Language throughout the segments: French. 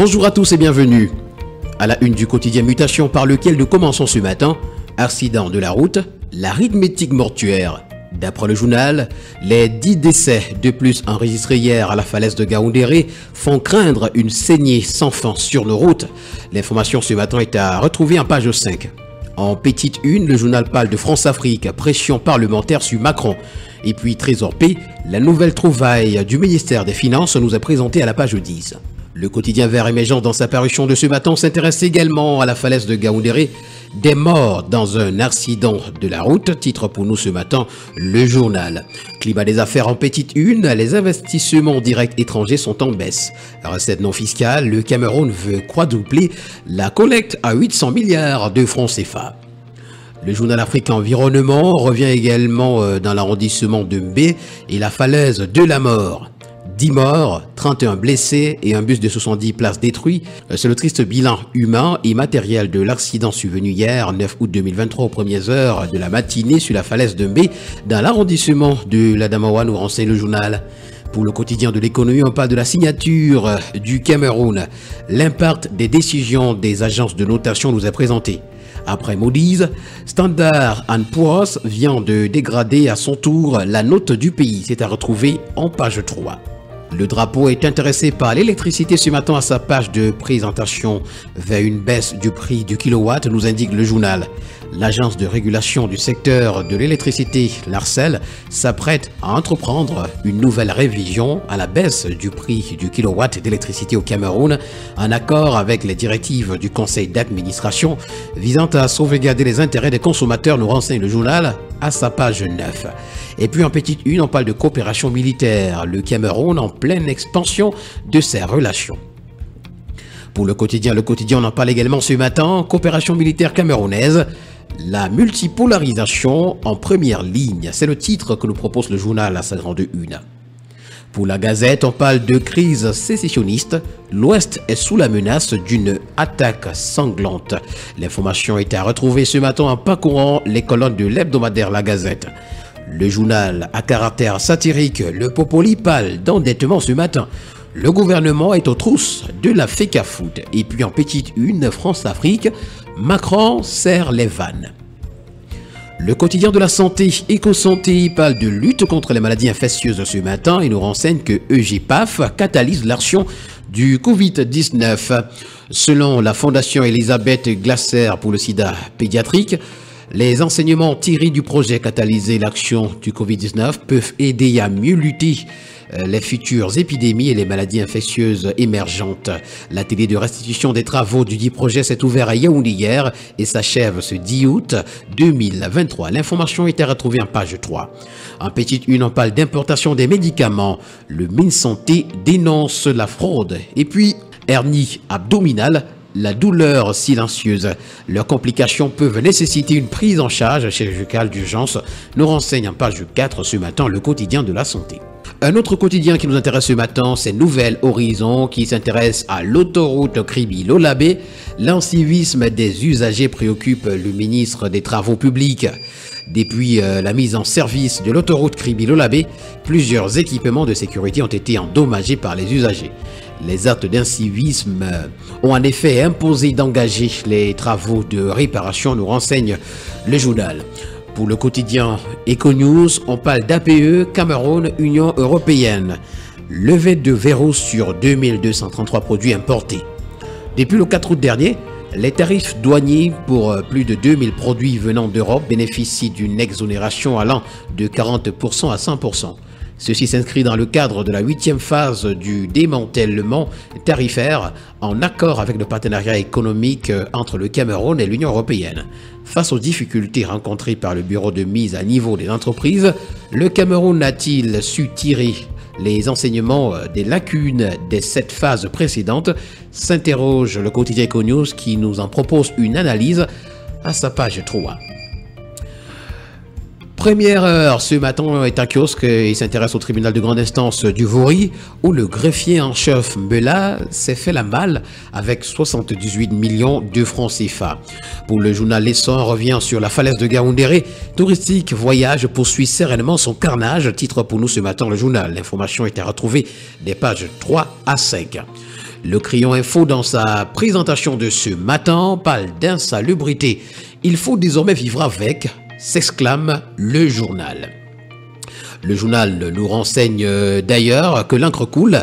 Bonjour à tous et bienvenue. À la une du quotidien Mutation par lequel nous commençons ce matin, accident de la route, l'arithmétique mortuaire. D'après le journal, les 10 décès de plus enregistrés hier à la falaise de Gaoundéré font craindre une saignée sans fin sur nos routes. L'information ce matin est à retrouver en page 5. En petite une, le journal parle de France-Afrique, pression parlementaire sur Macron. Et puis Trésor P, la nouvelle trouvaille du ministère des Finances nous est présentée à la page 10. Le quotidien Vert Émergent, dans sa parution de ce matin, s'intéresse également à la falaise de Gaoundéré. Des morts dans un accident de la route, titre pour nous ce matin le journal. Climat des affaires en petite une, les investissements directs étrangers sont en baisse. Recettes non fiscales, le Cameroun veut quadrupler la collecte à 800 milliards de francs CFA. Le journal Afrique Environnement revient également dans l'arrondissement de Mbé et la falaise de la mort. 10 morts, 31 blessés et un bus de 70 places détruit. C'est le triste bilan humain et matériel de l'accident survenu hier, 9 août 2023, aux premières heures de la matinée sur la falaise de Mbé, dans l'arrondissement de l'Adamawa, nous renseigne le journal. Pour le quotidien de l'économie, on parle de la signature du Cameroun. L'impact des décisions des agences de notation nous est présenté. Après Moody's, Standard & Poor's vient de dégrader à son tour la note du pays. C'est à retrouver en page 3. Le drapeau est intéressé par l'électricité ce matin à sa page de présentation vers une baisse du prix du kilowatt, nous indique le journal. L'agence de régulation du secteur de l'électricité, l'ARCEL, s'apprête à entreprendre une nouvelle révision à la baisse du prix du kilowatt d'électricité au Cameroun, en accord avec les directives du conseil d'administration visant à sauvegarder les intérêts des consommateurs, nous renseigne le journal à sa page 9. Et puis en petite une, on parle de coopération militaire, le Cameroun en pleine expansion de ses relations. Pour le quotidien, on en parle également ce matin, coopération militaire camerounaise, la multipolarisation en première ligne. C'est le titre que nous propose le journal à sa grande une. Pour la Gazette, on parle de crise sécessionniste. L'Ouest est sous la menace d'une attaque sanglante. L'information est à retrouver ce matin en parcourant les colonnes de l'hebdomadaire La Gazette. Le journal à caractère satirique, le Popoli parle d'endettement ce matin. Le gouvernement est aux trousses de la FECAFOOT. Et puis en petite une, France-Afrique, Macron serre les vannes. Le quotidien de la santé, Éco-Santé, parle de lutte contre les maladies infectieuses ce matin et nous renseigne que EGPAF catalyse l'action du Covid-19. Selon la Fondation Elisabeth Glaser pour le sida pédiatrique, les enseignements tirés du projet Catalyser l'action du Covid-19 peuvent aider à mieux lutter les futures épidémies et les maladies infectieuses émergentes. L'atelier de restitution des travaux du dit projet s'est ouvert à Yaoundé hier et s'achève ce 10 août 2023. L'information est à retrouver en page 3. En petite une, on parle d'importation des médicaments. Le MinSanté dénonce la fraude. Et puis, hernie abdominale, la douleur silencieuse. Leurs complications peuvent nécessiter une prise en charge chirurgicale d'urgence, nous renseigne en page 4 ce matin le quotidien de la santé. Un autre quotidien qui nous intéresse ce matin, c'est Nouvel Horizon qui s'intéresse à l'autoroute Kribi-Lolabé. L'incivisme des usagers préoccupe le ministre des Travaux publics. Depuis la mise en service de l'autoroute Kribi-Lolabé, plusieurs équipements de sécurité ont été endommagés par les usagers. Les actes d'incivisme ont en effet imposé d'engager les travaux de réparation, nous renseigne le journal. Pour le quotidien Econews, on parle d'APE, Cameroun, Union européenne. Levée de verrou sur 2233 produits importés. Depuis le 4 août dernier, les tarifs douaniers pour plus de 2000 produits venant d'Europe bénéficient d'une exonération allant de 40% à 100%. Ceci s'inscrit dans le cadre de la 8e phase du démantèlement tarifaire en accord avec le partenariat économique entre le Cameroun et l'Union européenne. Face aux difficultés rencontrées par le bureau de mise à niveau des entreprises, le Cameroun a-t-il su tirer les enseignements des lacunes des 7 phases précédentes? S'interroge le quotidien Econews qui nous en propose une analyse à sa page 3. Première heure, ce matin est un kiosque et s'intéresse au tribunal de grande instance du Vaury où le greffier en chef Mbela s'est fait la malle avec 78 millions de francs CFA. Pour le journal L'Essor, revient sur la falaise de Gaoundéré. Touristique Voyage poursuit sereinement son carnage. Titre pour nous ce matin le journal. L'information est à retrouver des pages 3 à 5. Le Crayon Info, dans sa présentation de ce matin, parle d'insalubrité. Il faut désormais vivre avec, s'exclame le journal. Le journal nous renseigne d'ailleurs que l'encre coule.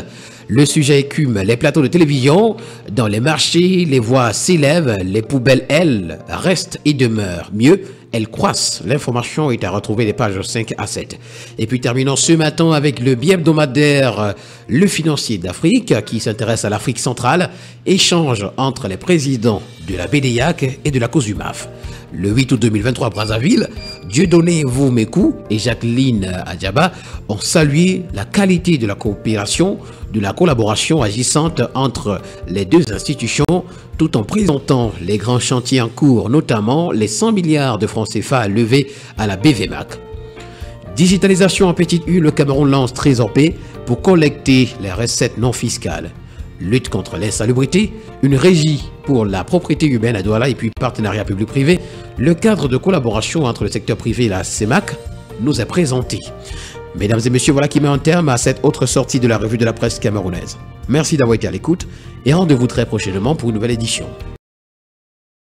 Le sujet écume les plateaux de télévision. Dans les marchés, les voix s'élèvent. Les poubelles, elles, restent et demeurent. Mieux, elles croissent. L'information est à retrouver des pages 5 à 7. Et puis terminons ce matin avec le bi-hebdomadaire Le Financier d'Afrique qui s'intéresse à l'Afrique centrale. Échange entre les présidents de la BDIAC et de la COSUMAF. Le 8 août 2023 à Brazzaville, Dieudonné Voumekou et Jacqueline Adjaba ont salué la qualité de la coopération, de la collaboration agissante entre les deux institutions, tout en présentant les grands chantiers en cours, notamment les 100 milliards de francs CFA levés à la BVMAC. Digitalisation en petite U, le Cameroun lance Trésor P pour collecter les recettes non fiscales. Lutte contre l'insalubrité, une régie pour la propriété urbaine à Douala et puis partenariat public-privé, le cadre de collaboration entre le secteur privé et la CEMAC nous est présenté. Mesdames et messieurs, voilà qui met un terme à cette autre sortie de la revue de la presse camerounaise. Merci d'avoir été à l'écoute et rendez-vous très prochainement pour une nouvelle édition.